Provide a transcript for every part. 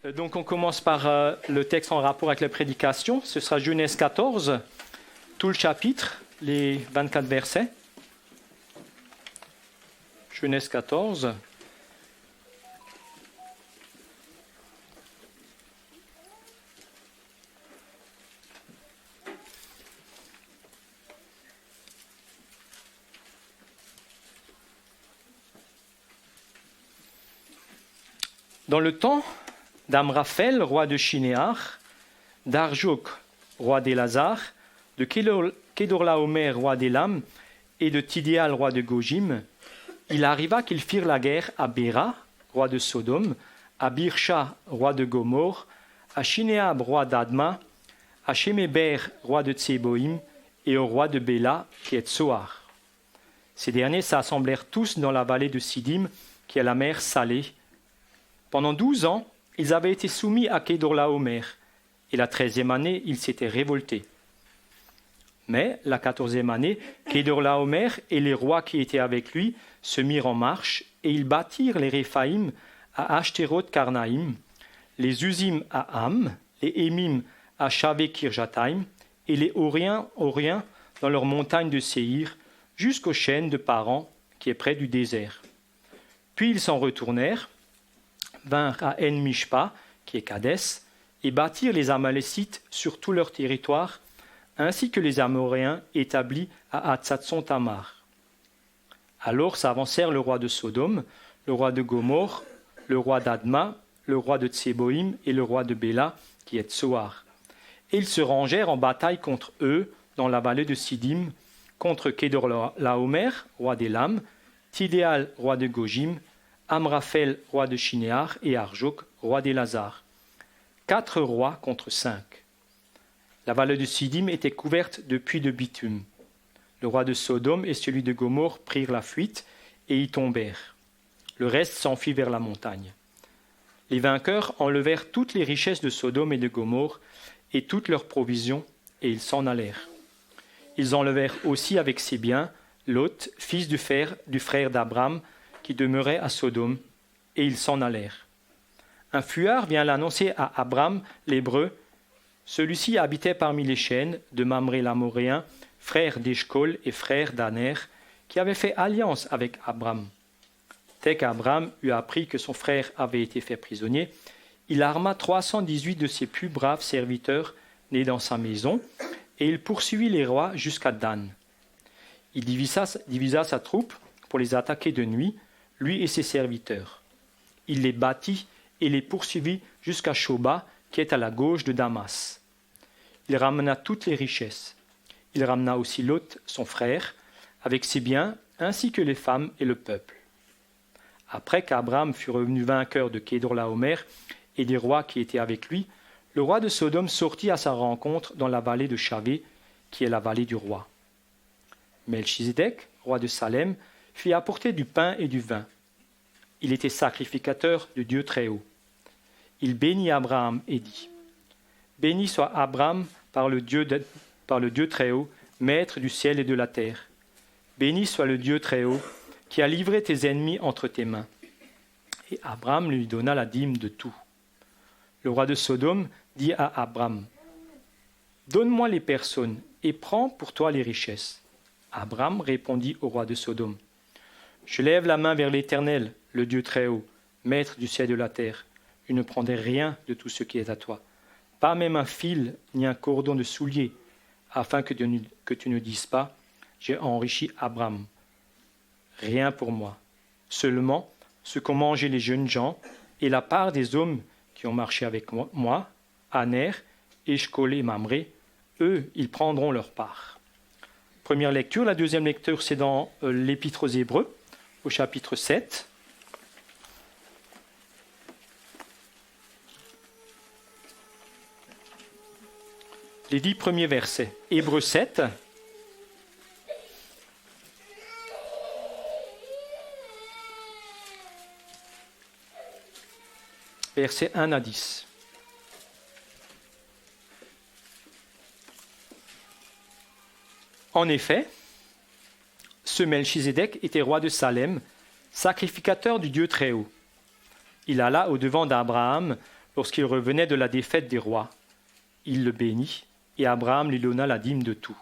Donc on commence par le texte en rapport avec la prédication. Ce sera Genèse 14, tout le chapitre, les 24 versets. Genèse 14. Dans le temps d'Amraphel, roi de Shinéar, d'Arjouk, roi d'Élazar, de Kédorlaomer, roi d'Élam, et de Tidéal, roi de Gojim, il arriva qu'ils firent la guerre à Béra, roi de Sodome, à Birsha, roi de Gomorre, à Shinéab, roi d'Adma, à Sheméber, roi de Tséboïm, et au roi de Béla, qui est Tsoar. Ces derniers s'assemblèrent tous dans la vallée de Sidim, qui est la mer Salée. Pendant 12 ans, ils avaient été soumis à Kédorlaomer, et la 13e année, ils s'étaient révoltés. Mais la 14e année, Kédorlaomer et les rois qui étaient avec lui se mirent en marche, et ils bâtirent les Réphaïm à Ashteroth-Karnaïm, les Uzim à Ham, les Émim à Shavé-Kirjataïm, et les Horiens dans leurs montagnes de Séhir, jusqu'aux chênes de Paran, qui est près du désert. Puis ils s'en retournèrent, vinrent à En-Mishpa, qui est Kadès, et bâtirent les Amalécites sur tout leur territoire, ainsi que les Amoréens établis à Hatzatson-Tamar. Alors s'avancèrent le roi de Sodome, le roi de Gomorre, le roi d'Adma, le roi de Tséboïm et le roi de Béla, qui est Tsoar. Et ils se rangèrent en bataille contre eux dans la vallée de Sidim, contre Kédorlaomer, roi d'Élam, Tidéal, roi de Gojim, Amraphel, roi de Shinéar, et Arjouk, roi d'Élazar. 4 rois contre 5. La vallée de Sidim était couverte de puits de bitume. Le roi de Sodome et celui de Gomorre prirent la fuite et y tombèrent. Le reste s'enfuit vers la montagne. Les vainqueurs enlevèrent toutes les richesses de Sodome et de Gomorre et toutes leurs provisions, et ils s'en allèrent. Ils enlevèrent aussi avec ses biens Lot, fils du frère d'Abram, qui demeurait à Sodome, et ils s'en allèrent. Un fuyard vient l'annoncer à Abram, l'Hébreu. Celui-ci habitait parmi les chênes de Mamré l'Amoréen, frère d'Eshcol et frère d'Aner, qui avait fait alliance avec Abram. Dès qu'Abram eut appris que son frère avait été fait prisonnier, il arma 318 de ses plus braves serviteurs nés dans sa maison, et il poursuivit les rois jusqu'à Dan. Il divisa sa troupe pour les attaquer de nuit, lui et ses serviteurs. Il les battit et les poursuivit jusqu'à Shoba, qui est à la gauche de Damas. Il ramena toutes les richesses. Il ramena aussi Lot, son frère, avec ses biens, ainsi que les femmes et le peuple. Après qu'Abram fut revenu vainqueur de Kédorlaomer et des rois qui étaient avec lui, le roi de Sodome sortit à sa rencontre dans la vallée de Shavé, qui est la vallée du roi. Melchizedek, roi de Salem, fit apporter du pain et du vin. Il était sacrificateur du Dieu Très-Haut. Il bénit Abraham et dit : Béni soit Abraham par le Dieu Très-Haut, maître du ciel et de la terre. Béni soit le Dieu Très-Haut, qui a livré tes ennemis entre tes mains. Et Abraham lui donna la dîme de tout. Le roi de Sodome dit à Abraham : Donne-moi les personnes et prends pour toi les richesses. Abraham répondit au roi de Sodome : Je lève la main vers l'Éternel, le Dieu Très-Haut, maître du ciel et de la terre. Je ne prendrai rien de tout ce qui est à toi, pas même un fil ni un cordon de soulier, afin que tu ne dises pas : J'ai enrichi Abraham. Rien pour moi, seulement ce qu'ont mangé les jeunes gens et la part des hommes qui ont marché avec moi, Aner, Eshcol et Mamré, eux, ils prendront leur part. Première lecture. La deuxième lecture, c'est dans l'Épître aux Hébreux, au chapitre 7. Les 10 premiers versets. Hébreux 7. Versets 1 à 10. En effet, ce Melchizedek était roi de Salem, sacrificateur du Dieu Très-Haut. Il alla au-devant d'Abraham lorsqu'il revenait de la défaite des rois. Il le bénit, et Abraham lui donna la dîme de tout.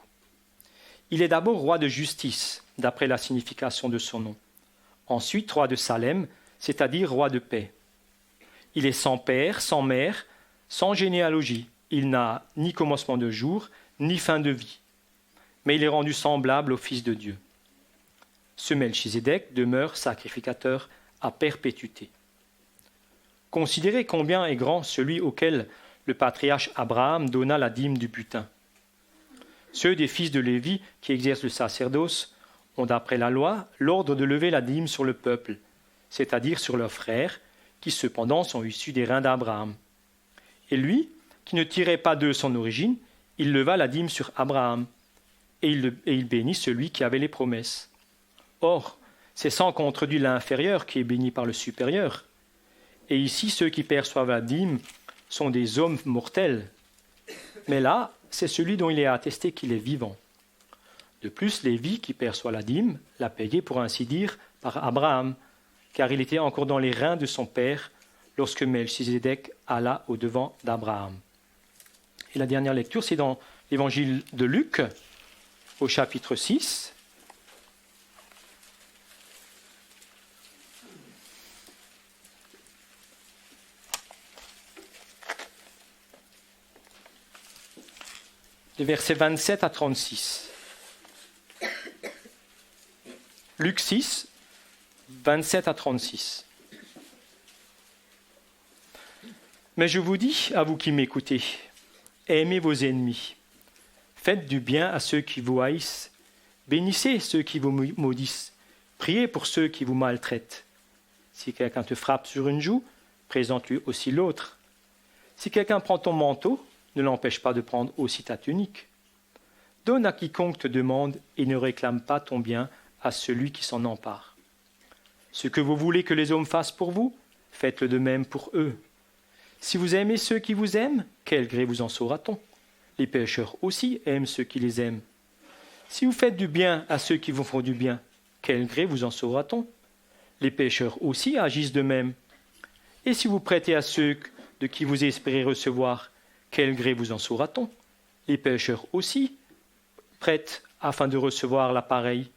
Il est d'abord roi de justice, d'après la signification de son nom. Ensuite, roi de Salem, c'est-à-dire roi de paix. Il est sans père, sans mère, sans généalogie. Il n'a ni commencement de jour, ni fin de vie. Mais il est rendu semblable au Fils de Dieu. Ce Melchizedek demeure sacrificateur à perpétuité. Considérez combien est grand celui auquel le patriarche Abraham donna la dîme du butin. Ceux des fils de Lévi qui exercent le sacerdoce ont, d'après la loi, l'ordre de lever la dîme sur le peuple, c'est-à-dire sur leurs frères, qui cependant sont issus des reins d'Abraham. Et lui, qui ne tirait pas d'eux son origine, il leva la dîme sur Abraham, et il bénit celui qui avait les promesses. Or, c'est sans contredit l'inférieur qui est béni par le supérieur. Et ici, ceux qui perçoivent la dîme sont des hommes mortels. Mais là, c'est celui dont il est attesté qu'il est vivant. De plus, Lévi, qui perçoit la dîme, l'a payé, pour ainsi dire, par Abraham, car il était encore dans les reins de son père lorsque Melchizedek alla au-devant d'Abraham. Et la dernière lecture, c'est dans l'évangile de Luc, au chapitre 6. Les versets 27 à 36. Luc 6, 27 à 36. Mais je vous dis, à vous qui m'écoutez, aimez vos ennemis, faites du bien à ceux qui vous haïssent, bénissez ceux qui vous maudissent, priez pour ceux qui vous maltraitent. Si quelqu'un te frappe sur une joue, présente-lui aussi l'autre. Si quelqu'un prend ton manteau, ne l'empêche pas de prendre aussi ta tunique. Donne à quiconque te demande et ne réclame pas ton bien à celui qui s'en empare. Ce que vous voulez que les hommes fassent pour vous, faites-le de même pour eux. Si vous aimez ceux qui vous aiment, quel gré vous en saura-t-on? Les pécheurs aussi aiment ceux qui les aiment. Si vous faites du bien à ceux qui vous font du bien, quel gré vous en saura-t-on? Les pécheurs aussi agissent de même. Et si vous prêtez à ceux de qui vous espérez recevoir, quel gré vous en saura-t-on? Les pécheurs aussi prêtent afin de recevoir l'appareil.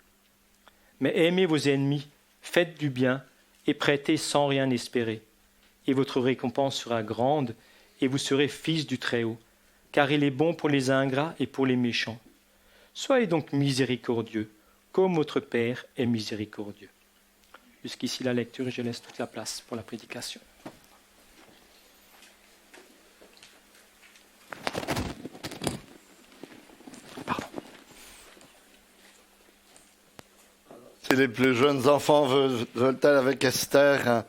Mais aimez vos ennemis, faites du bien et prêtez sans rien espérer. Et votre récompense sera grande et vous serez fils du Très-Haut, car il est bon pour les ingrats et pour les méchants. Soyez donc miséricordieux, comme votre Père est miséricordieux. Jusqu'ici la lecture et je laisse toute la place pour la prédication. Si les plus jeunes enfants veulent aller avec Esther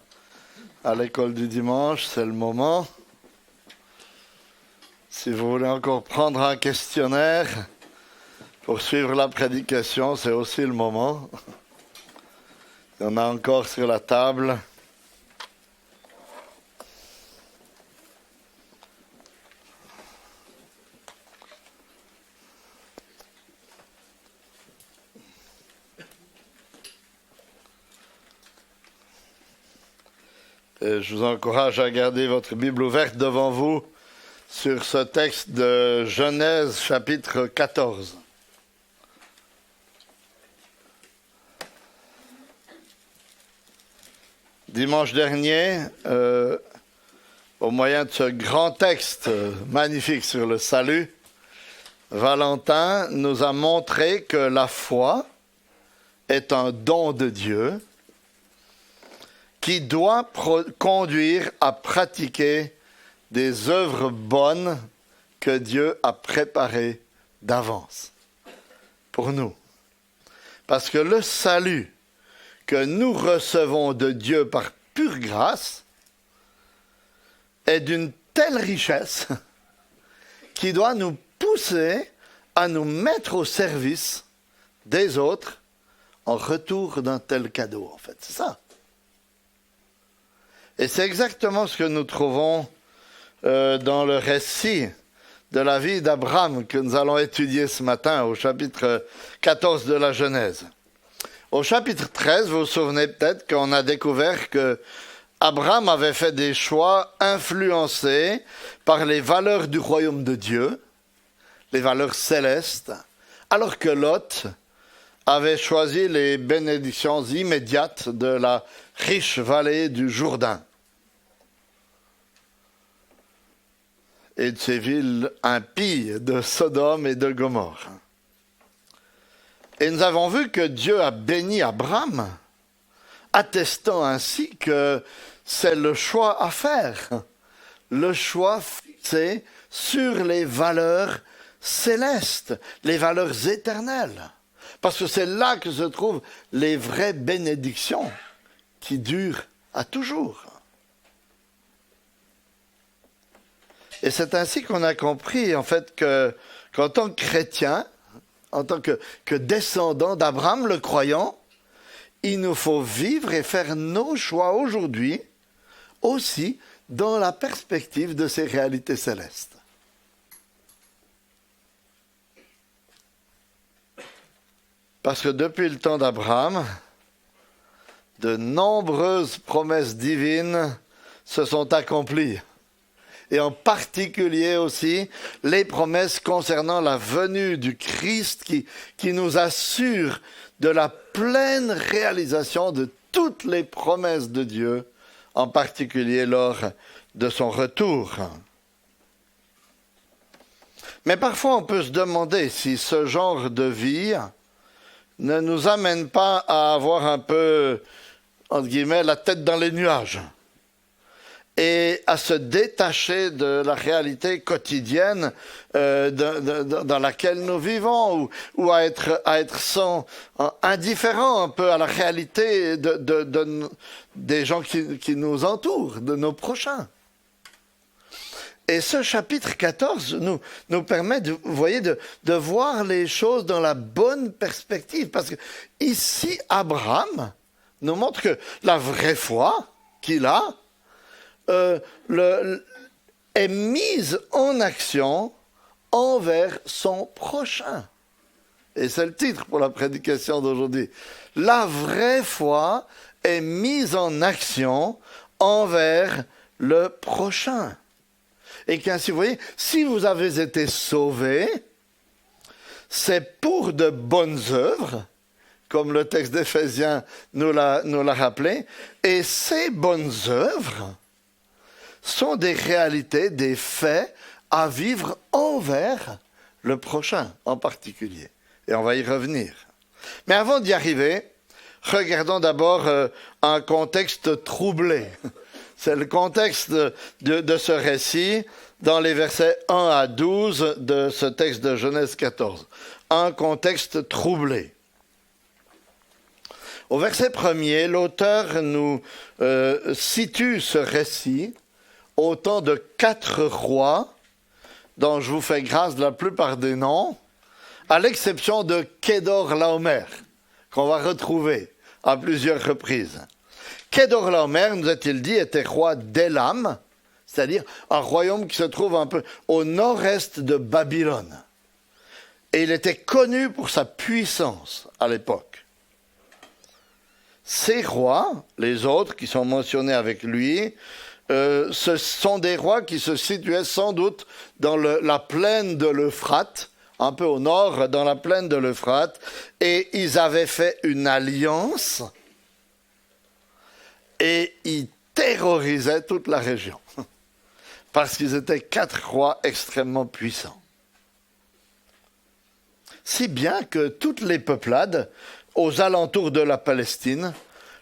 à l'école du dimanche, c'est le moment. Si vous voulez encore prendre un questionnaire pour suivre la prédication, c'est aussi le moment. Il y en a encore sur la table. Et je vous encourage à garder votre Bible ouverte devant vous sur ce texte de Genèse chapitre 14. Dimanche dernier, au moyen de ce grand texte magnifique sur le salut, Valentin nous a montré que la foi est un don de Dieu qui doit conduire à pratiquer des œuvres bonnes que Dieu a préparées d'avance pour nous. Parce que le salut que nous recevons de Dieu par pure grâce est d'une telle richesse qui doit nous pousser à nous mettre au service des autres en retour d'un tel cadeau, en fait. C'est ça. Et c'est exactement ce que nous trouvons dans le récit de la vie d'Abraham que nous allons étudier ce matin au chapitre 14 de la Genèse. Au chapitre 13, vous vous souvenez peut-être qu'on a découvert que Abraham avait fait des choix influencés par les valeurs du royaume de Dieu, les valeurs célestes, alors que Lot avait choisi les bénédictions immédiates de la riche vallée du Jourdain et de ces villes impies de Sodome et de Gomorrhe. Et nous avons vu que Dieu a béni Abraham, attestant ainsi que c'est le choix à faire, le choix fixé sur les valeurs célestes, les valeurs éternelles. Parce que c'est là que se trouvent les vraies bénédictions qui durent à toujours. Et c'est ainsi qu'on a compris, en fait, qu'en tant que chrétien, en tant que descendant d'Abraham, le croyant, il nous faut vivre et faire nos choix aujourd'hui, aussi dans la perspective de ces réalités célestes. Parce que depuis le temps d'Abraham, de nombreuses promesses divines se sont accomplies. Et en particulier aussi les promesses concernant la venue du Christ qui nous assure de la pleine réalisation de toutes les promesses de Dieu, en particulier lors de son retour. Mais parfois on peut se demander si ce genre de vie ne nous amène pas à avoir un peu, entre guillemets, la tête dans les nuages et à se détacher de la réalité quotidienne dans laquelle nous vivons, ou à être indifférent un peu à la réalité des gens qui nous entourent, de nos prochains. Et ce chapitre 14 nous permet, vous voyez, de voir les choses dans la bonne perspective. Parce que ici, Abraham nous montre que la vraie foi qu'il a est mise en action envers son prochain. Et c'est le titre pour la prédication d'aujourd'hui. La vraie foi est mise en action envers le prochain. Et qu'ainsi, vous voyez, si vous avez été sauvés, c'est pour de bonnes œuvres, comme le texte d'Éphésiens nous l'a rappelé, et ces bonnes œuvres sont des réalités, des faits à vivre envers le prochain en particulier. Et on va y revenir. Mais avant d'y arriver, regardons d'abord un contexte troublé. C'est le contexte de ce récit dans les versets 1 à 12 de ce texte de Genèse 14. Un contexte troublé. Au verset 1er, l'auteur nous situe ce récit au temps de 4 rois, dont je vous fais grâce de la plupart des noms, à l'exception de Kedorlaomer, qu'on va retrouver à plusieurs reprises. Kedorlaomer, nous a-t-il dit, était roi d'Élam, c'est-à-dire un royaume qui se trouve un peu au nord-est de Babylone. Et il était connu pour sa puissance à l'époque. Ces rois, les autres qui sont mentionnés avec lui, ce sont des rois qui se situaient sans doute dans la plaine de l'Euphrate, un peu au nord, dans la plaine de l'Euphrate, et ils avaient fait une alliance et ils terrorisaient toute la région, parce qu'ils étaient 4 rois extrêmement puissants. Si bien que toutes les peuplades aux alentours de la Palestine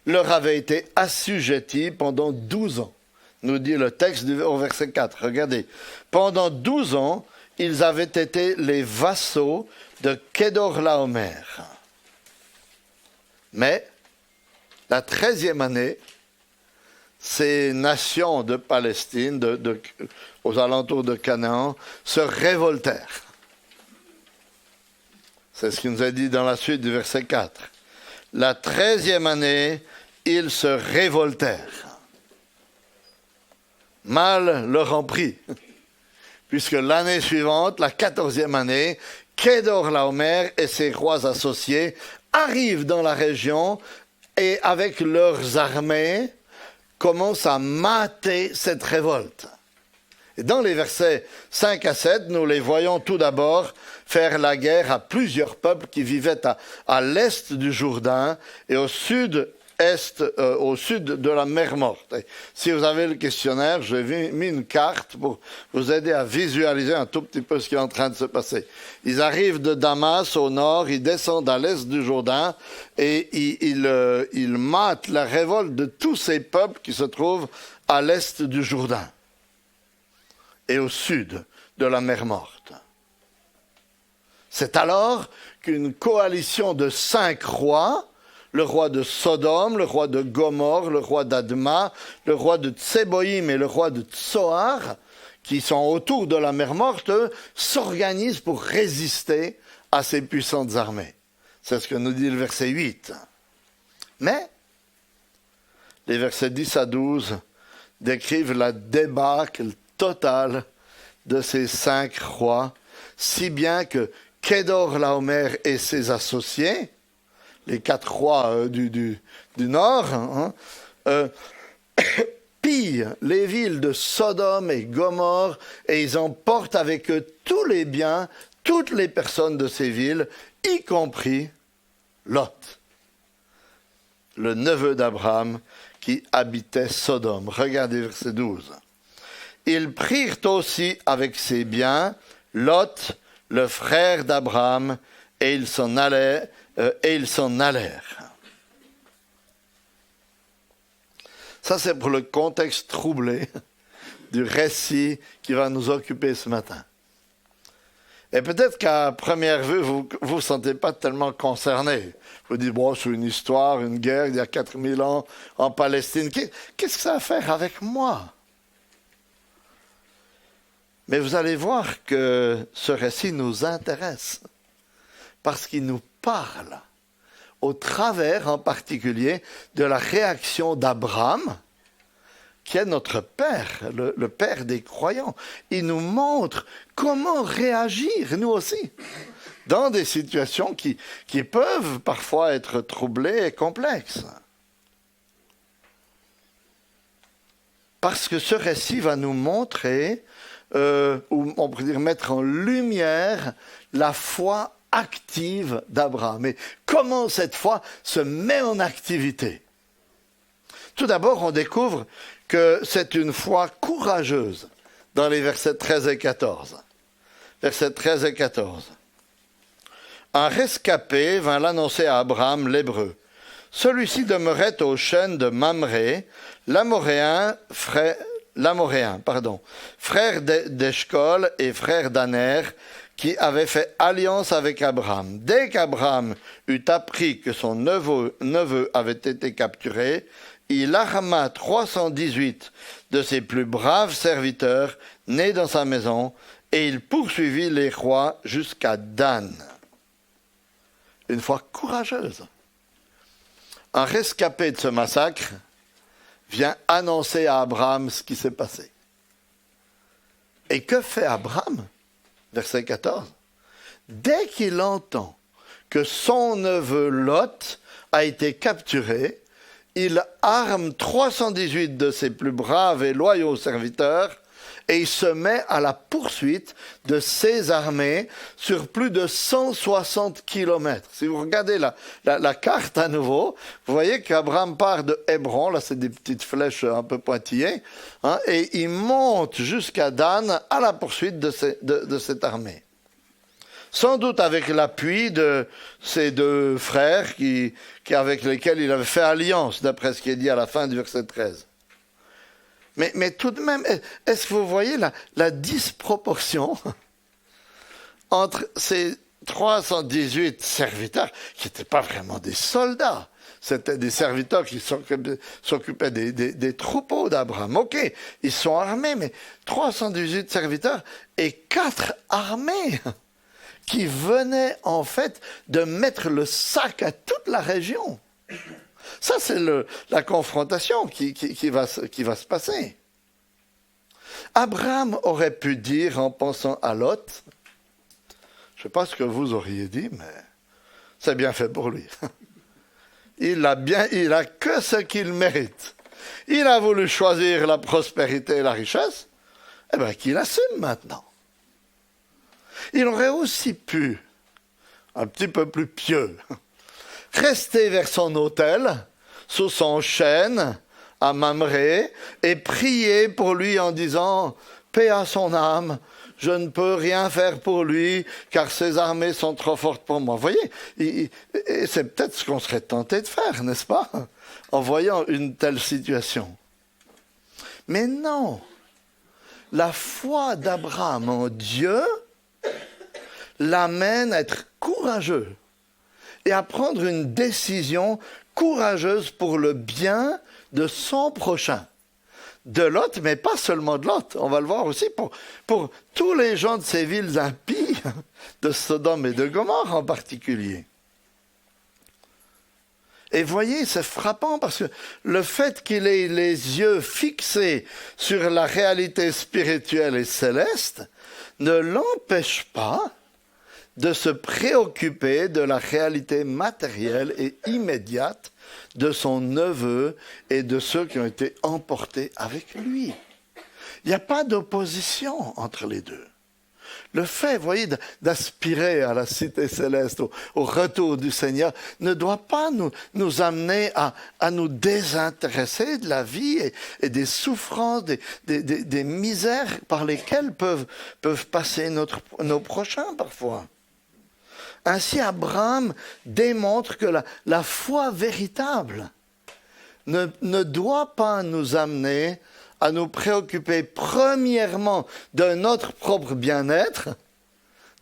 leur avaient été assujetties pendant 12 ans. Nous dit le texte au verset 4. Regardez. Pendant 12 ans, ils avaient été les vassaux de Kedorlaomer. Mais, la 13e année, ces nations de Palestine, aux alentours de Canaan, se révoltèrent. C'est ce qu'il nous a dit dans la suite du verset 4. La 13e année, ils se révoltèrent. Mal leur en prit, puisque l'année suivante, la 14e année, Kedorlaomer et ses rois associés arrivent dans la région et avec leurs armées commence à mater cette révolte. Et dans les versets 5 à 7, nous les voyons tout d'abord faire la guerre à plusieurs peuples qui vivaient à l'est du Jourdain et au sud de la mer Morte. Et si vous avez le questionnaire, j'ai mis une carte pour vous aider à visualiser un tout petit peu ce qui est en train de se passer. Ils arrivent de Damas au nord, ils descendent à l'est du Jourdain et ils matent la révolte de tous ces peuples qui se trouvent à l'est du Jourdain et au sud de la mer Morte. C'est alors qu'une coalition de 5 rois, le roi de Sodome, le roi de Gomorre, le roi d'Adma, le roi de Tseboïm et le roi de Tsoar, qui sont autour de la mer Morte, s'organisent pour résister à ces puissantes armées. C'est ce que nous dit le verset 8. Mais les versets 10 à 12 décrivent la débâcle totale de ces 5 rois, si bien que Kedorlaomer et ses associés, les 4 rois du nord, pillent les villes de Sodome et Gomorre et ils emportent avec eux tous les biens, toutes les personnes de ces villes, y compris Lot, le neveu d'Abraham qui habitait Sodome. Regardez verset 12. Ils prirent aussi avec ses biens Lot, le frère d'Abraham, et ils s'en allèrent. Ça, c'est pour le contexte troublé du récit qui va nous occuper ce matin. Et peut-être qu'à première vue, vous ne vous sentez pas tellement concerné. Vous dites, bon, c'est une histoire, une guerre il y a 4000 ans en Palestine. Qu'est-ce que ça a à faire avec moi? Mais vous allez voir que ce récit nous intéresse parce qu'il nous parle au travers en particulier de la réaction d'Abraham, qui est notre père, le père des croyants. Il nous montre comment réagir, nous aussi, dans des situations qui peuvent parfois être troublées et complexes. Parce que ce récit va nous montrer, ou on pourrait dire mettre en lumière, la foi active d'Abraham. Et comment cette foi se met en activité? Tout d'abord, on découvre que c'est une foi courageuse dans les versets 13 et 14. Versets 13 et 14. Un rescapé vint l'annoncer à Abraham l'Hébreu. Celui-ci demeurait aux chênes de Mamré, l'Amoréen, frère d'Eshcol et frère d'Aner, qui avait fait alliance avec Abraham. Dès qu'Abraham eut appris que son neveu avait été capturé, il arma 318 de ses plus braves serviteurs nés dans sa maison, et il poursuivit les rois jusqu'à Dan. Une foi courageuse. Un rescapé de ce massacre vient annoncer à Abraham ce qui s'est passé. Et que fait Abraham? Verset 14. Dès qu'il entend que son neveu Lot a été capturé, il arme 318 de ses plus braves et loyaux serviteurs et il se met à la poursuite de ses armées sur plus de 160 kilomètres. Si vous regardez la carte à nouveau, vous voyez qu'Abraham part de Hébron, là c'est des petites flèches un peu pointillées, et il monte jusqu'à Dan à la poursuite de cette armée. Sans doute avec l'appui de ses 2 frères avec lesquels il avait fait alliance, d'après ce qui est dit à la fin du verset 13. Mais tout de même, est-ce que vous voyez la disproportion entre ces 318 serviteurs, qui n'étaient pas vraiment des soldats, c'était des serviteurs qui s'occupaient des troupeaux d'Abraham. Ok, ils sont armés, mais 318 serviteurs et 4 armées qui venaient en fait de mettre le sac à toute la région. Ça, c'est la confrontation qui va se passer. Abraham aurait pu dire, en pensant à Lot, je ne sais pas ce que vous auriez dit, mais c'est bien fait pour lui. Il a que ce qu'il mérite. Il a voulu choisir la prospérité et la richesse, eh bien qu'il assume maintenant. Il aurait aussi pu, un petit peu plus pieux, rester vers son autel, sous son chêne, à Mamré, et prier pour lui en disant « Paix à son âme, je ne peux rien faire pour lui, car ses armées sont trop fortes pour moi. » Vous voyez, et c'est peut-être ce qu'on serait tenté de faire, n'est-ce pas, en voyant une telle situation. Mais non, la foi d'Abraham en Dieu l'amène à être courageux et à prendre une décision courageuse pour le bien de son prochain. De Lot, mais pas seulement de Lot. On va le voir aussi pour tous les gens de ces villes impies, de Sodome et de Gomorrhe en particulier. Et voyez, c'est frappant parce que le fait qu'il ait les yeux fixés sur la réalité spirituelle et céleste ne l'empêche pas de se préoccuper de la réalité matérielle et immédiate de son neveu et de ceux qui ont été emportés avec lui. Il n'y a pas d'opposition entre les deux. Le fait, vous voyez, d'aspirer à la cité céleste, au retour du Seigneur, ne doit pas nous amener à nous désintéresser de la vie et des souffrances, des misères par lesquelles peuvent passer nos prochains parfois. Ainsi, Abraham démontre que la foi véritable ne doit pas nous amener à nous préoccuper premièrement de notre propre bien-être,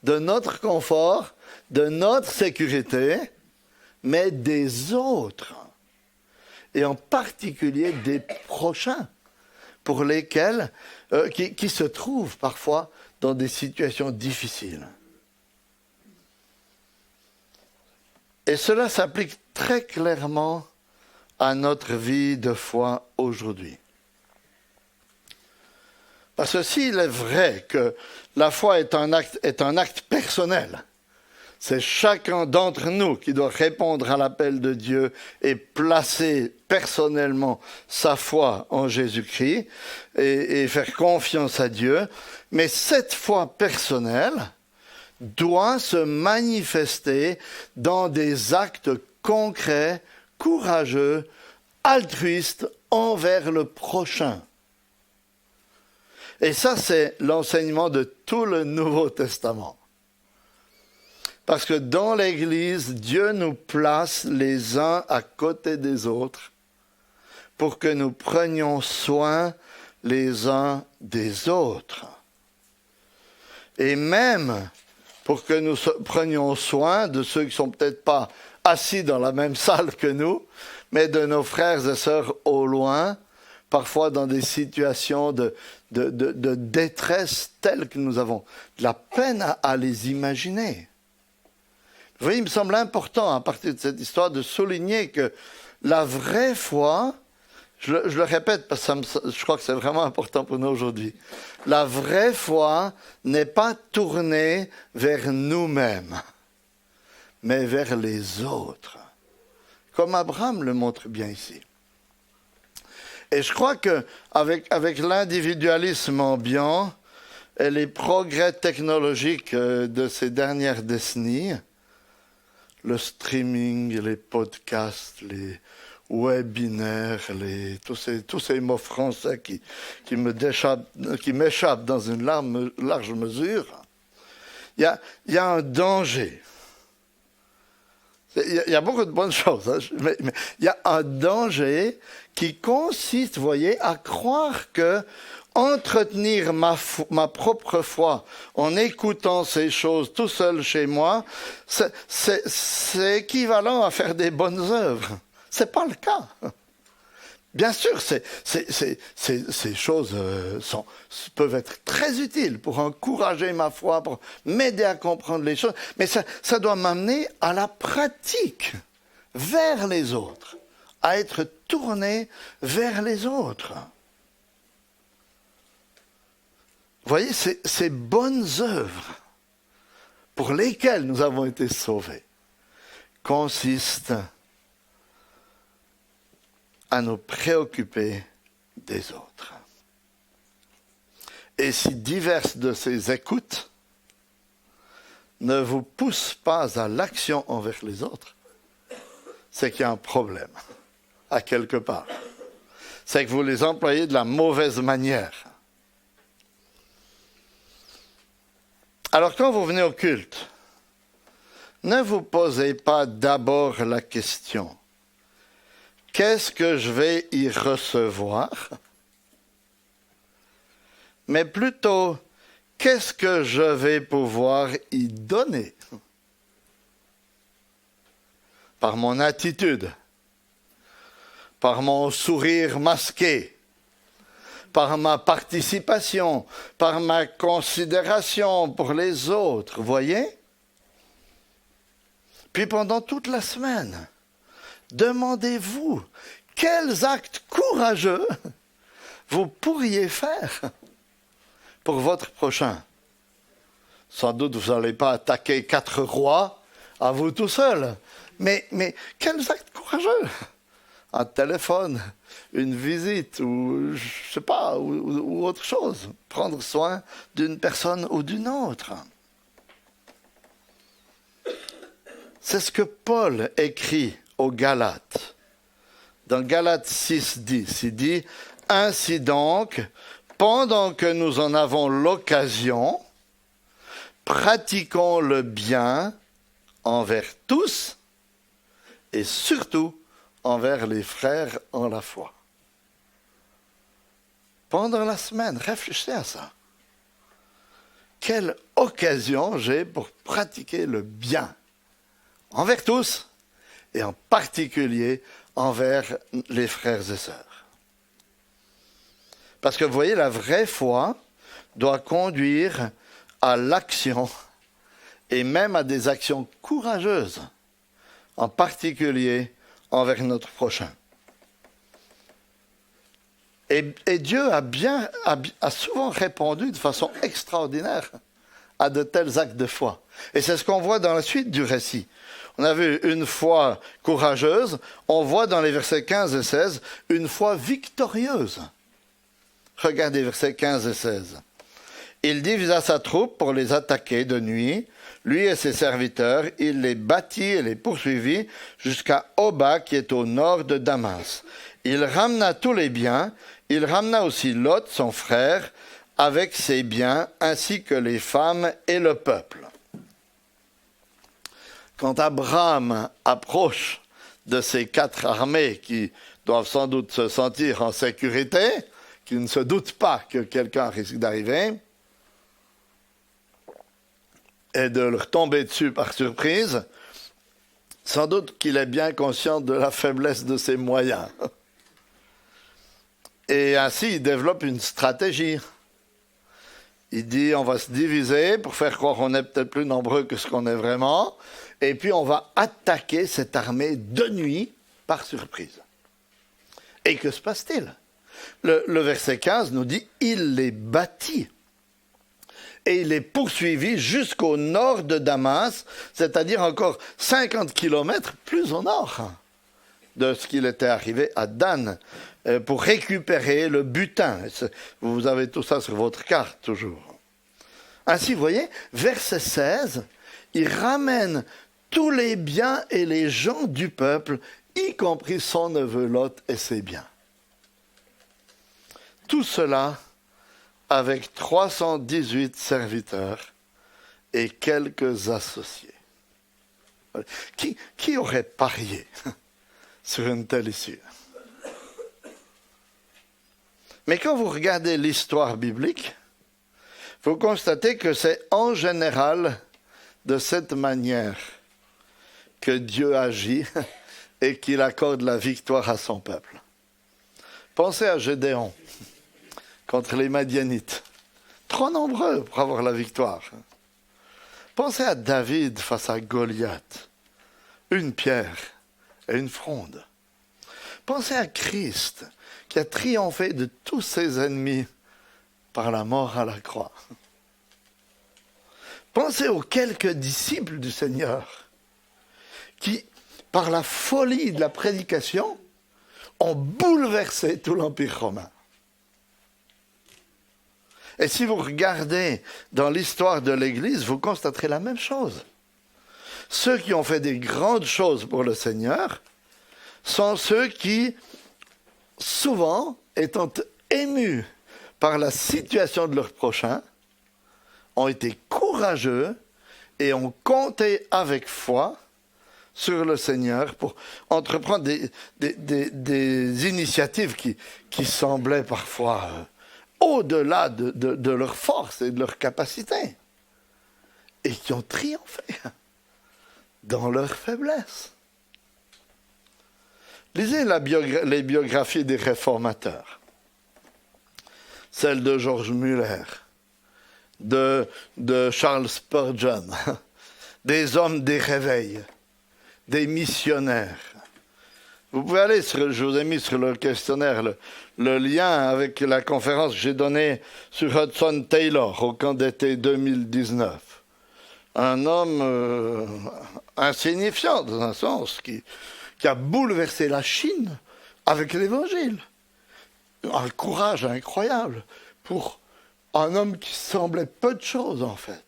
de notre confort, de notre sécurité, mais des autres, et en particulier des prochains, pour lesquels, qui se trouvent parfois dans des situations difficiles. Et cela s'applique très clairement à notre vie de foi aujourd'hui. Parce que s'il est vrai que la foi est un acte personnel, c'est chacun d'entre nous qui doit répondre à l'appel de Dieu et placer personnellement sa foi en Jésus-Christ et faire confiance à Dieu. Mais cette foi personnelle doit se manifester dans des actes concrets, courageux, altruistes envers le prochain. Et ça, c'est l'enseignement de tout le Nouveau Testament. Parce que dans l'Église, Dieu nous place les uns à côté des autres pour que nous prenions soin les uns des autres. Et même pour que nous prenions soin de ceux qui ne sont peut-être pas assis dans la même salle que nous, mais de nos frères et sœurs au loin, parfois dans des situations de détresse telles que nous avons de la peine à les imaginer. Vous voyez, il me semble important, à partir de cette histoire, de souligner que la vraie foi, je le répète parce que je crois que c'est vraiment important pour nous aujourd'hui, la vraie foi n'est pas tournée vers nous-mêmes, mais vers les autres, comme Abraham le montre bien ici. Et je crois qu'avec l'individualisme ambiant et les progrès technologiques de ces dernières décennies, le streaming, les podcasts, les webinaires, tous ces mots français qui m'échappent dans une large mesure, il y a un danger. Il y a beaucoup de bonnes choses, hein, mais il y a un danger qui consiste, vous voyez, à croire que entretenir ma propre foi en écoutant ces choses tout seul chez moi, c'est équivalent à faire des bonnes œuvres. C'est pas le cas. Bien sûr, ces choses peuvent être très utiles pour encourager ma foi, pour m'aider à comprendre les choses, mais ça doit m'amener à la pratique, vers les autres, à être tourné vers les autres. Vous voyez, ces bonnes œuvres pour lesquelles nous avons été sauvés consistent à nous préoccuper des autres. Et si diverses de ces écoutes ne vous poussent pas à l'action envers les autres, c'est qu'il y a un problème, à quelque part. C'est que vous les employez de la mauvaise manière. Alors quand vous venez au culte, ne vous posez pas d'abord la question, qu'est-ce que je vais y recevoir? Mais plutôt, qu'est-ce que je vais pouvoir y donner? Par mon attitude, par mon sourire masqué, par ma participation, par ma considération pour les autres, voyez? Puis pendant toute la semaine, demandez-vous quels actes courageux vous pourriez faire pour votre prochain. Sans doute vous n'allez pas attaquer 4 rois à vous tout seul, mais quels actes courageux? Un téléphone, une visite ou je sais pas, ou autre chose. Prendre soin d'une personne ou d'une autre. C'est ce que Paul écrit aux Galates. Dans Galates 6:10, il dit « Ainsi donc, pendant que nous en avons l'occasion, pratiquons le bien envers tous et surtout envers les frères en la foi. » Pendant la semaine, réfléchissez à ça. Quelle occasion j'ai pour pratiquer le bien envers tous et en particulier envers les frères et sœurs. Parce que vous voyez, la vraie foi doit conduire à l'action et même à des actions courageuses, en particulier envers notre prochain. Et Dieu a souvent répondu de façon extraordinaire à de tels actes de foi. Et c'est ce qu'on voit dans la suite du récit. On a vu une foi courageuse, on voit dans les versets 15 et 16 une foi victorieuse. Regardez versets 15 et 16. Il divisa sa troupe pour les attaquer de nuit. Lui et ses serviteurs, il les battit et les poursuivit jusqu'à Oba qui est au nord de Damas. Il ramena tous les biens, il ramena aussi Lot, son frère, avec ses biens, ainsi que les femmes et le peuple. Quand Abraham approche de ces 4 armées qui doivent sans doute se sentir en sécurité, qui ne se doutent pas que quelqu'un risque d'arriver, et de leur tomber dessus par surprise, sans doute qu'il est bien conscient de la faiblesse de ses moyens. Et ainsi, il développe une stratégie. Il dit, on va se diviser pour faire croire qu'on est peut-être plus nombreux que ce qu'on est vraiment, et puis on va attaquer cette armée de nuit par surprise. Et que se passe-t-il? Le verset 15 nous dit, il les battit. Et il les poursuivit jusqu'au nord de Damas, c'est-à-dire encore 50 kilomètres plus au nord de ce qu'il était arrivé à Dan, pour récupérer le butin. Vous avez tout ça sur votre carte, toujours. Ainsi, vous voyez, verset 16, il ramène tous les biens et les gens du peuple, y compris son neveu Lot et ses biens. Tout cela avec 318 serviteurs et quelques associés. Qui aurait parié sur une telle issue? Mais quand vous regardez l'histoire biblique, vous constatez que c'est en général de cette manière que Dieu agit et qu'il accorde la victoire à son peuple. Pensez à Gédéon contre les Madianites. Trop nombreux pour avoir la victoire. Pensez à David face à Goliath. Une pierre et une fronde. Pensez à Christ qui a triomphé de tous ses ennemis par la mort à la croix. Pensez aux quelques disciples du Seigneur qui, par la folie de la prédication, ont bouleversé tout l'Empire romain. Et si vous regardez dans l'histoire de l'Église, vous constaterez la même chose. Ceux qui ont fait des grandes choses pour le Seigneur sont ceux qui, souvent, étant émus par la situation de leur prochain, ont été courageux et ont compté avec foi sur le Seigneur pour entreprendre des initiatives qui semblaient parfois au-delà de leur force et de leur capacité, et qui ont triomphé dans leur faiblesse. Lisez les biographies des réformateurs, celle de George Muller, de Charles Spurgeon, des hommes des réveils, des missionnaires. Vous pouvez aller je vous ai mis sur le questionnaire le lien avec la conférence que j'ai donnée sur Hudson Taylor au camp d'été 2019. Un homme insignifiant dans un sens qui a bouleversé la Chine avec l'Évangile. Un courage incroyable pour un homme qui semblait peu de choses en fait.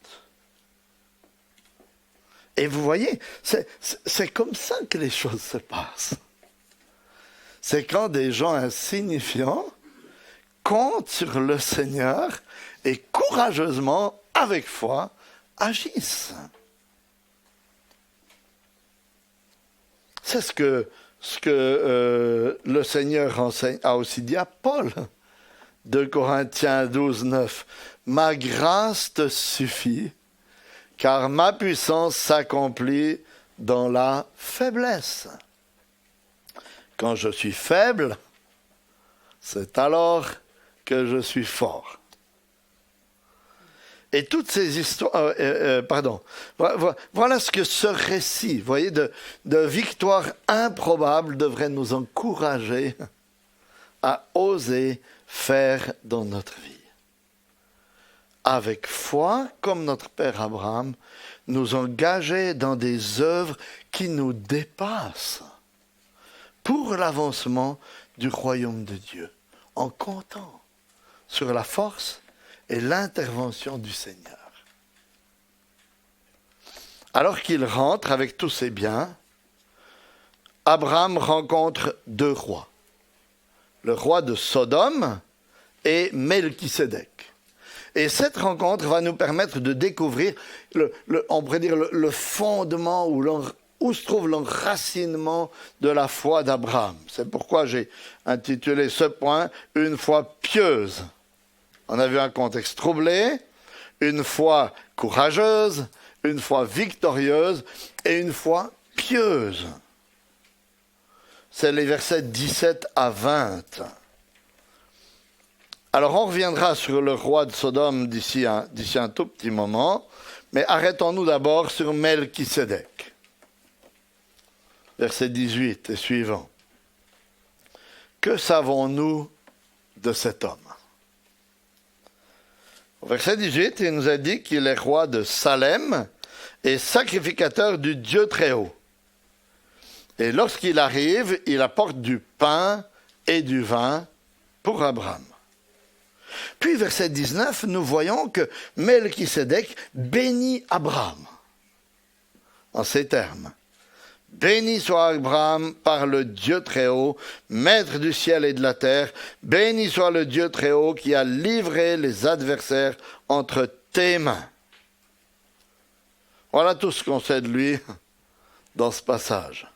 Et vous voyez, c'est comme ça que les choses se passent. C'est quand des gens insignifiants comptent sur le Seigneur et courageusement, avec foi, agissent. C'est ce que le Seigneur enseigne, a aussi dit à Paul, 2 Corinthiens 12, 9. « Ma grâce te suffit, car ma puissance s'accomplit dans la faiblesse. » Quand je suis faible, c'est alors que je suis fort. Et toutes ces histoires... voilà ce que ce récit, voyez, de victoire improbable devrait nous encourager à oser faire dans notre vie. Avec foi, comme notre père Abraham, nous engager dans des œuvres qui nous dépassent pour l'avancement du royaume de Dieu, en comptant sur la force et l'intervention du Seigneur. Alors qu'il rentre avec tous ses biens, Abraham rencontre 2 rois, le roi de Sodome et Melchisédek. Et cette rencontre va nous permettre de découvrir, on pourrait dire, le fondement où se trouve l'enracinement de la foi d'Abraham. C'est pourquoi j'ai intitulé ce point « Une foi pieuse ». On a vu un contexte troublé, une foi courageuse, une foi victorieuse et une foi pieuse. C'est les versets 17 à 20. Alors on reviendra sur le roi de Sodome d'ici un tout petit moment, mais arrêtons-nous d'abord sur Melchisédek. Verset 18 et suivant. Que savons-nous de cet homme? Au verset 18, il nous a dit qu'il est roi de Salem et sacrificateur du Dieu très haut. Et lorsqu'il arrive, il apporte du pain et du vin pour Abraham. Puis, verset 19, nous voyons que Melchisédek bénit Abraham en ces termes. Béni soit Abraham par le Dieu très haut, maître du ciel et de la terre. Béni soit le Dieu très haut qui a livré les adversaires entre tes mains. Voilà tout ce qu'on sait de lui dans ce passage.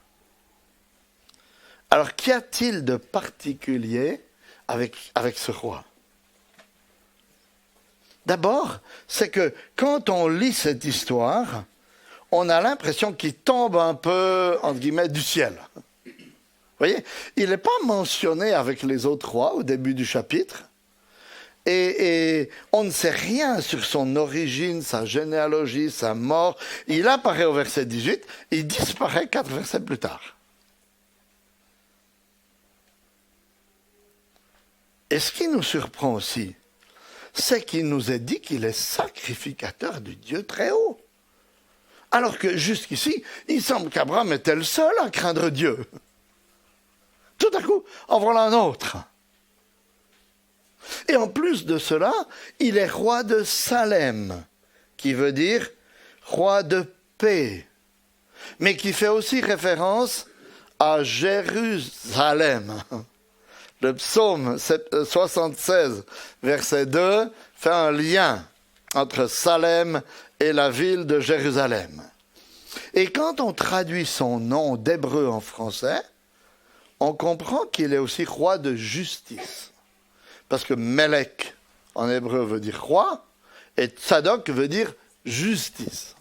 Alors, qu'y a-t-il de particulier avec ce roi? D'abord, c'est que quand on lit cette histoire, on a l'impression qu'il tombe un peu, entre guillemets, du ciel. Vous voyez, il n'est pas mentionné avec les autres rois au début du chapitre. Et on ne sait rien sur son origine, sa généalogie, sa mort. Il apparaît au verset 18, il disparaît 4 versets plus tard. Et ce qui nous surprend aussi, c'est qu'il nous est dit qu'il est sacrificateur du Dieu très haut. Alors que jusqu'ici, il semble qu'Abraham était le seul à craindre Dieu. Tout à coup, nous, en voilà un autre. Et en plus de cela, il est roi de Salem, qui veut dire roi de paix, mais qui fait aussi référence à Jérusalem. Le psaume 76, verset 2, fait un lien entre Salem et la ville de Jérusalem. Et quand on traduit son nom d'hébreu en français, on comprend qu'il est aussi roi de justice. Parce que Melech en hébreu veut dire roi, et Tzadok veut dire justice.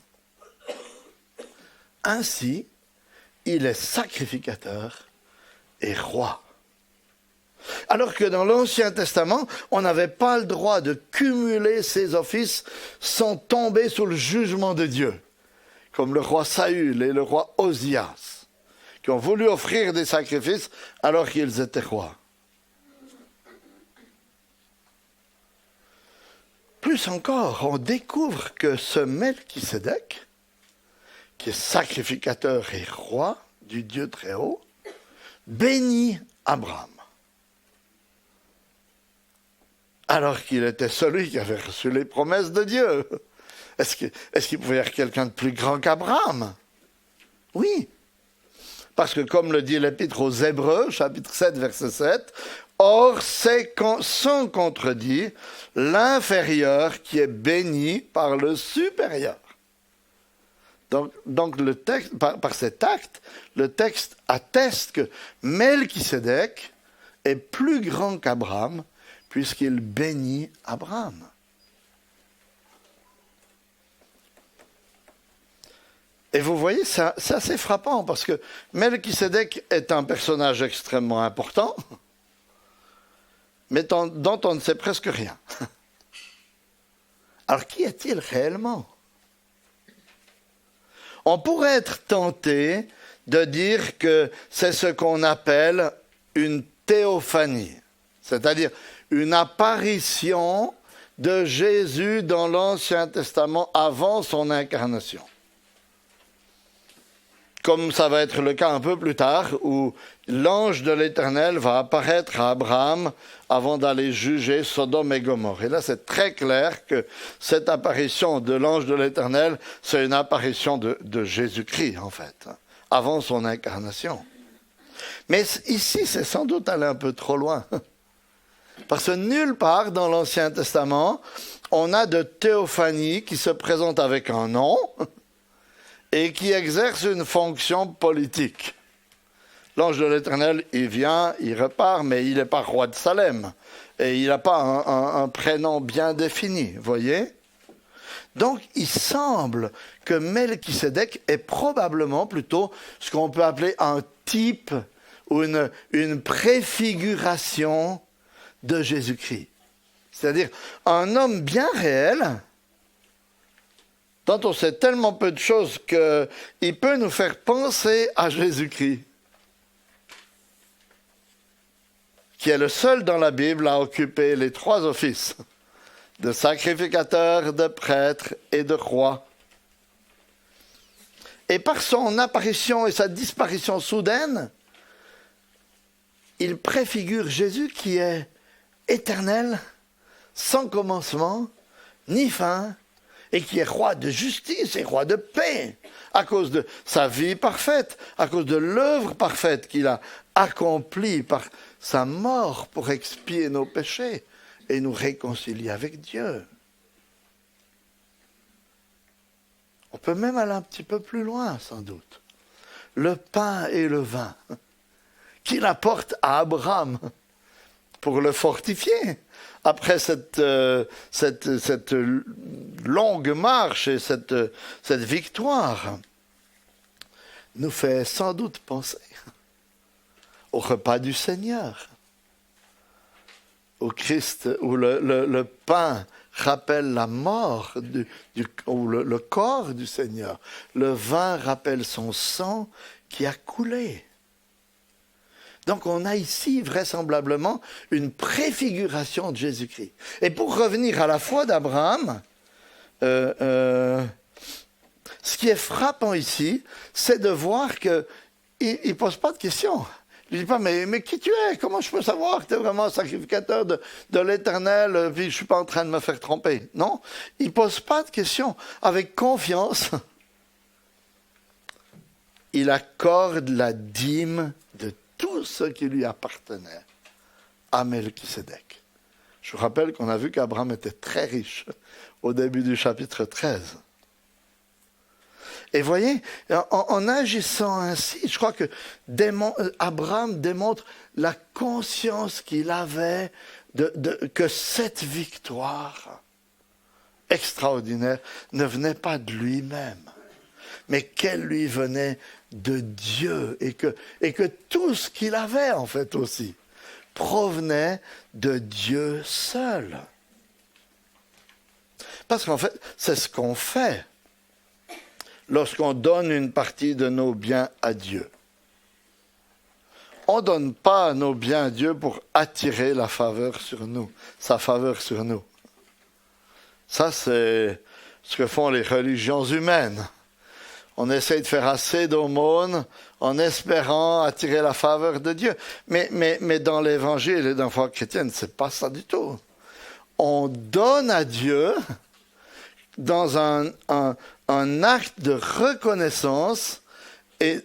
Ainsi, il est sacrificateur et roi. Alors que dans l'Ancien Testament, on n'avait pas le droit de cumuler ces offices sans tomber sous le jugement de Dieu, comme le roi Saül et le roi Osias, qui ont voulu offrir des sacrifices alors qu'ils étaient rois. Plus encore, on découvre que ce Melchisédek, qui est sacrificateur et roi du Dieu très haut, bénit Abraham. Alors qu'il était celui qui avait reçu les promesses de Dieu. Est-ce qu'il pouvait y avoir quelqu'un de plus grand qu'Abraham? Oui. Parce que comme le dit l'Épître aux Hébreux, chapitre 7, verset 7, « Or, c'est sans contredit l'inférieur qui est béni par le supérieur. » Donc le texte, par cet acte, le texte atteste que Melchisédek est plus grand qu'Abraham, puisqu'il bénit Abraham. Et vous voyez, c'est assez frappant, parce que Melchisédek est un personnage extrêmement important, mais dont on ne sait presque rien. Alors, qui est-il réellement? On pourrait être tenté de dire que c'est ce qu'on appelle une théophanie, c'est-à-dire une apparition de Jésus dans l'Ancien Testament avant son incarnation. Comme ça va être le cas un peu plus tard, où l'ange de l'Éternel va apparaître à Abraham avant d'aller juger Sodome et Gomorrhe. Et là, c'est très clair que cette apparition de l'ange de l'Éternel, c'est une apparition de Jésus-Christ, en fait, avant son incarnation. Mais ici, c'est sans doute aller un peu trop loin. Parce que nulle part dans l'Ancien Testament, on a de théophanie qui se présente avec un nom et qui exerce une fonction politique. L'ange de l'Éternel, il vient, il repart, mais il n'est pas roi de Salem. Et il n'a pas un prénom bien défini, voyez? Donc, il semble que Melchisédek est probablement plutôt ce qu'on peut appeler un type ou une préfiguration de Jésus-Christ. C'est-à-dire un homme bien réel, dont on sait tellement peu de choses qu'il peut nous faire penser à Jésus-Christ, qui est le seul dans la Bible à occuper les trois offices de sacrificateur, de prêtre et de roi. Et par son apparition et sa disparition soudaine, il préfigure Jésus qui est éternel, sans commencement, ni fin, et qui est roi de justice et roi de paix, à cause de sa vie parfaite, à cause de l'œuvre parfaite qu'il a accomplie par sa mort pour expier nos péchés et nous réconcilier avec Dieu. On peut même aller un petit peu plus loin, sans doute. Le pain et le vin qu'il apporte à Abraham pour le fortifier. Après cette longue marche et cette victoire, nous fait sans doute penser au repas du Seigneur, au Christ, où le pain rappelle la mort ou le corps du Seigneur. Le vin rappelle son sang qui a coulé. Donc on a ici vraisemblablement une préfiguration de Jésus-Christ. Et pour revenir à la foi d'Abraham, ce qui est frappant ici, c'est de voir qu'il ne pose pas de questions. Il ne dit pas, mais qui tu es? Comment je peux savoir que tu es vraiment un sacrificateur de l'Éternel, puis je ne suis pas en train de me faire tromper? Non, il ne pose pas de questions. Avec confiance, il accorde la dîme de tout ce qui lui appartenait à Melchisédek. Je vous rappelle qu'on a vu qu'Abraham était très riche au début du chapitre 13. Et voyez, en agissant ainsi, je crois que Abraham démontre la conscience qu'il avait que cette victoire extraordinaire ne venait pas de lui-même, mais qu'elle lui venait de Dieu, et que tout ce qu'il avait en fait aussi provenait de Dieu seul. Parce qu'en fait, c'est ce qu'on fait lorsqu'on donne une partie de nos biens à Dieu. On ne donne pas nos biens à Dieu pour attirer la faveur sur nous, sa faveur sur nous. Ça, c'est ce que font les religions humaines. On essaie de faire assez d'aumônes en espérant attirer la faveur de Dieu. Mais dans l'Évangile et dans la foi chrétienne, ce n'est pas ça du tout. On donne à Dieu dans un acte de reconnaissance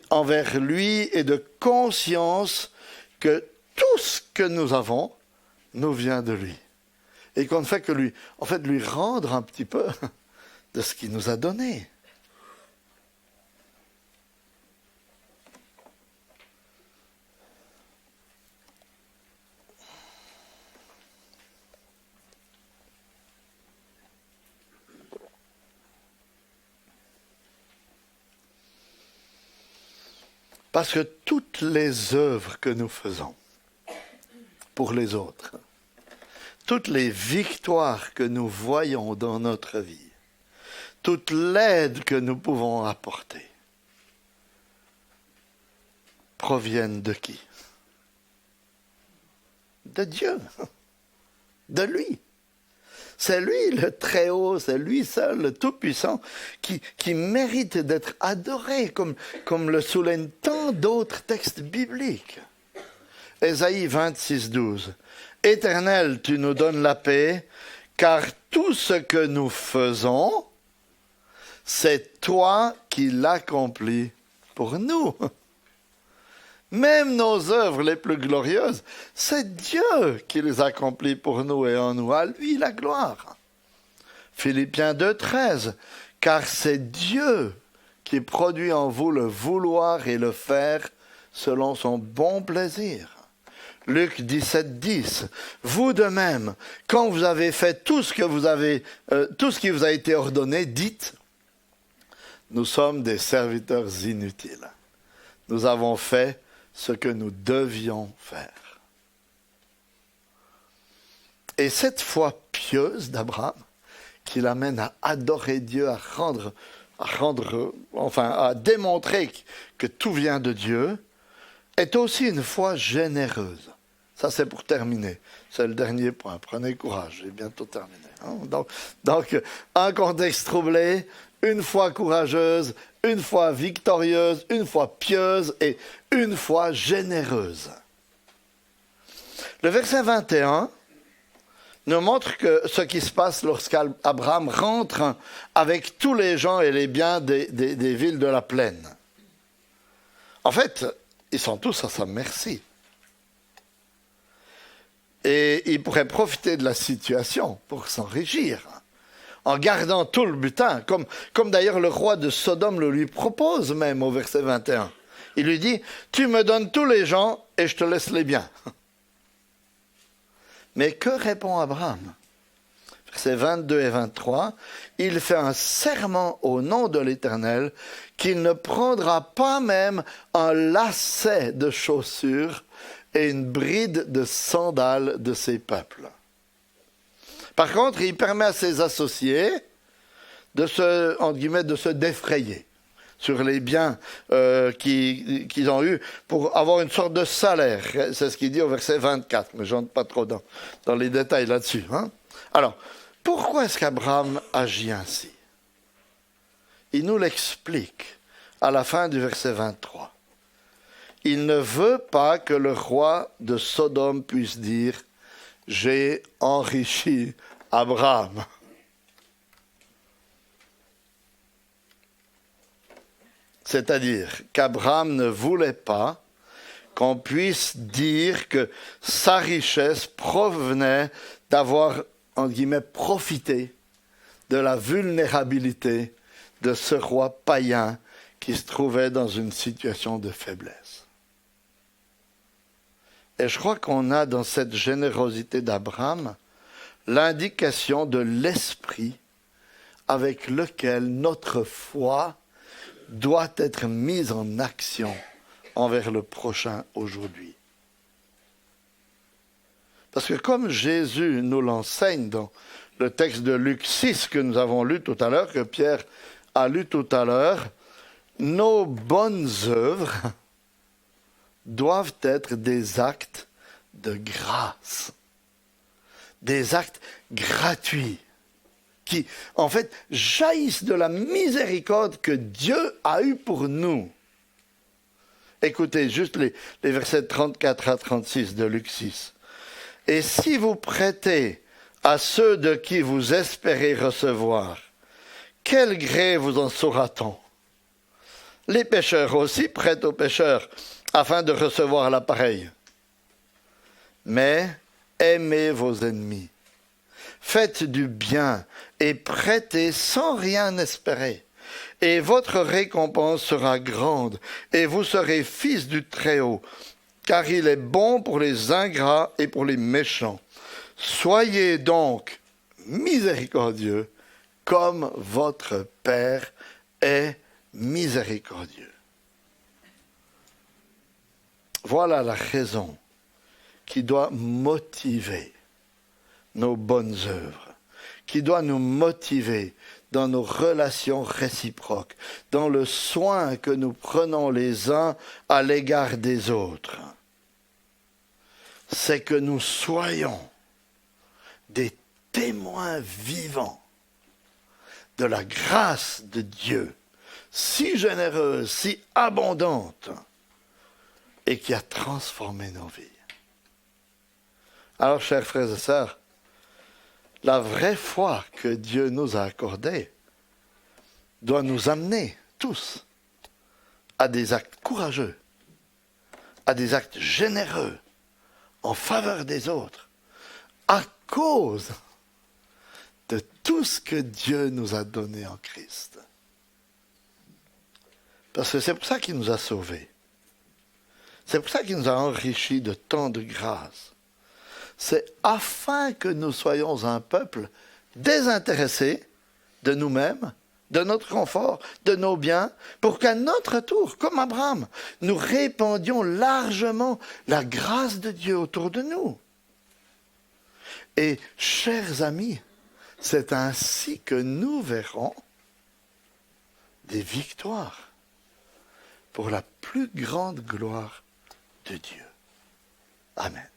envers lui et de conscience que tout ce que nous avons nous vient de lui. Et qu'on ne fait que lui rendre un petit peu de ce qu'il nous a donné. Parce que toutes les œuvres que nous faisons pour les autres, toutes les victoires que nous voyons dans notre vie, toute l'aide que nous pouvons apporter, proviennent de qui? De Dieu, de lui. C'est lui le Très-Haut, c'est lui seul, le Tout-Puissant, qui mérite d'être adoré, comme le soulignent tant d'autres textes bibliques. Ésaïe 26, 12. Éternel, tu nous donnes la paix, car tout ce que nous faisons, c'est toi qui l'accomplis pour nous. Même nos œuvres les plus glorieuses, c'est Dieu qui les accomplit pour nous et en nous. À lui la gloire. Philippiens 2, 13. Car c'est Dieu qui produit en vous le vouloir et le faire selon son bon plaisir. Luc 17, 10. Vous de même, quand vous avez fait tout ce qui vous a été ordonné, dites, nous sommes des serviteurs inutiles. Nous avons fait ce que nous devions faire. Et cette foi pieuse d'Abraham, qui l'amène à adorer Dieu, à démontrer que tout vient de Dieu, est aussi une foi généreuse. Ça, c'est pour terminer. C'est le dernier point. Prenez courage, j'ai bientôt terminé. Donc, un contexte troublé, une foi courageuse, une foi victorieuse, une foi pieuse et une foi généreuse. Le verset 21 nous montre que ce qui se passe lorsqu'Abraham rentre avec tous les gens et les biens des villes de la plaine. En fait, ils sont tous à sa merci. Et il pourrait profiter de la situation pour s'enrichir, en gardant tout le butin, comme d'ailleurs le roi de Sodome le lui propose même au verset 21. Il lui dit, tu me donnes tous les gens et je te laisse les biens. Mais que répond Abraham? Versets 22 et 23, il fait un serment au nom de l'Éternel qu'il ne prendra pas même un lacet de chaussures et une bride de sandales de ses peuples. Par contre, il permet à ses associés de se défrayer sur les biens qu'ils ont eus pour avoir une sorte de salaire. C'est ce qu'il dit au verset 24, mais je n'entre pas trop dans les détails là-dessus. Alors, pourquoi est-ce qu'Abraham agit ainsi? Il nous l'explique à la fin du verset 23. il ne veut pas que le roi de Sodome puisse dire « J'ai enrichi Abraham ». C'est-à-dire qu'Abraham ne voulait pas qu'on puisse dire que sa richesse provenait d'avoir, entre guillemets, profité de la vulnérabilité de ce roi païen qui se trouvait dans une situation de faiblesse. Et je crois qu'on a dans cette générosité d'Abraham l'indication de l'esprit avec lequel notre foi doit être mise en action envers le prochain aujourd'hui. Parce que comme Jésus nous l'enseigne dans le texte de Luc 6 que nous avons lu tout à l'heure, que Pierre a lu tout à l'heure, nos bonnes œuvres doivent être des actes de grâce, des actes gratuits, qui, en fait, jaillissent de la miséricorde que Dieu a eue pour nous. Écoutez juste les versets 34 à 36 de Luc 6. « Et si vous prêtez à ceux de qui vous espérez recevoir, quel gré vous en saura-t-on? Les pécheurs aussi prêtent aux pécheurs, afin de recevoir l'appareil. Mais aimez vos ennemis. Faites du bien et prêtez sans rien espérer. Et votre récompense sera grande, et vous serez fils du Très-Haut, car il est bon pour les ingrats et pour les méchants. Soyez donc miséricordieux, comme votre Père est miséricordieux. » Voilà la raison qui doit motiver nos bonnes œuvres, qui doit nous motiver dans nos relations réciproques, dans le soin que nous prenons les uns à l'égard des autres. C'est que nous soyons des témoins vivants de la grâce de Dieu, si généreuse, si abondante, et qui a transformé nos vies. Alors, chers frères et sœurs, la vraie foi que Dieu nous a accordée doit nous amener tous à des actes courageux, à des actes généreux en faveur des autres, à cause de tout ce que Dieu nous a donné en Christ. Parce que c'est pour ça qu'il nous a sauvés. C'est pour ça qu'il nous a enrichis de tant de grâce. C'est afin que nous soyons un peuple désintéressé de nous-mêmes, de notre confort, de nos biens, pour qu'à notre tour, comme Abraham, nous répandions largement la grâce de Dieu autour de nous. Et, chers amis, c'est ainsi que nous verrons des victoires pour la plus grande gloire de Dieu. Amen.